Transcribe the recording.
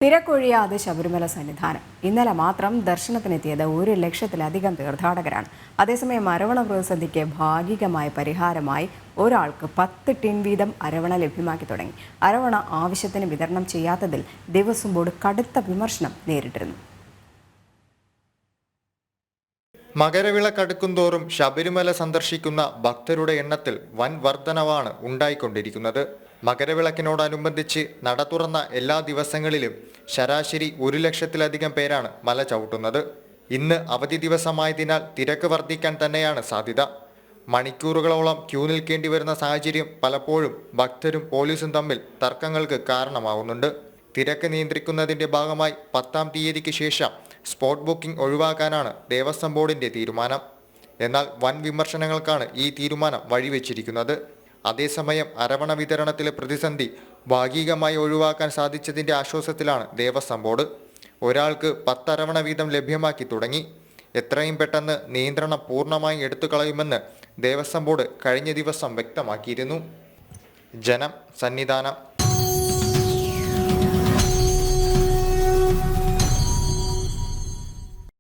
തിരക്കൊഴിയാതെ ശബരിമല സന്നിധാനം. ഇന്നലെ മാത്രം ദർശനത്തിനെത്തിയത് 1,00,000-ലധികം തീർത്ഥാടകരാണ്. അതേസമയം അരവണ പ്രതിസന്ധിക്ക് ഭാഗികമായ പരിഹാരമായി ഒരാൾക്ക് 10 ടിൻ വീതം അരവണ ലഭ്യമാക്കി തുടങ്ങി. അരവണ ആവശ്യത്തിന് വിതരണം ചെയ്യാത്തതിൽ ദേവസ്വം ബോർഡ് കടുത്ത വിമർശനം നേരിട്ടിരുന്നു. മകരവിളക്കടുക്കുംതോറും ശബരിമല സന്ദർശിക്കുന്ന ഭക്തരുടെ എണ്ണത്തിൽ വൻ വർധനവാണ് ഉണ്ടായിക്കൊണ്ടിരിക്കുന്നത്. മകരവിളക്കിനോടനുബന്ധിച്ച് നട തുറന്ന എല്ലാ ദിവസങ്ങളിലും ശരാശരി 1,00,000-ലധികം പേരാണ് മല ചവിട്ടുന്നത്. ഇന്ന് അവധി ദിവസമായതിനാൽ തിരക്ക് വർദ്ധിക്കാൻ തന്നെയാണ് സാധ്യത. മണിക്കൂറുകളോളം ക്യൂ നിൽക്കേണ്ടി വരുന്ന സാഹചര്യം പലപ്പോഴും ഭക്തരും പോലീസും തമ്മിൽ തർക്കങ്ങൾക്ക് കാരണമാവുന്നുണ്ട്. തിരക്ക് നിയന്ത്രിക്കുന്നതിന്റെ ഭാഗമായി 10-ാം തീയതിക്ക് ശേഷം സ്പോട്ട് ബുക്കിംഗ് ഒഴിവാക്കാനാണ് ദേവസ്വം ബോർഡിന്റെ തീരുമാനം. എന്നാൽ വൻ വിമർശനങ്ങൾക്കാണ് ഈ തീരുമാനം വഴിവെച്ചിരിക്കുന്നത്. അതേസമയം അരവണ വിതരണത്തിലെ പ്രതിസന്ധി ഭാഗികമായി ഒഴിവാക്കാൻ സാധിച്ചതിന്റെ ആശ്വാസത്തിലാണ് ദേവസ്വം ബോർഡ്. ഒരാൾക്ക് 10 അരവണ വീതം ലഭ്യമാക്കി തുടങ്ങി. എത്രയും പെട്ടെന്ന് നിയന്ത്രണം പൂർണ്ണമായും എടുത്തുകളയുമെന്ന് ദേവസ്വം ബോർഡ് കഴിഞ്ഞ ദിവസം വ്യക്തമാക്കിയിരുന്നു. ജനം, സന്നിധാനം.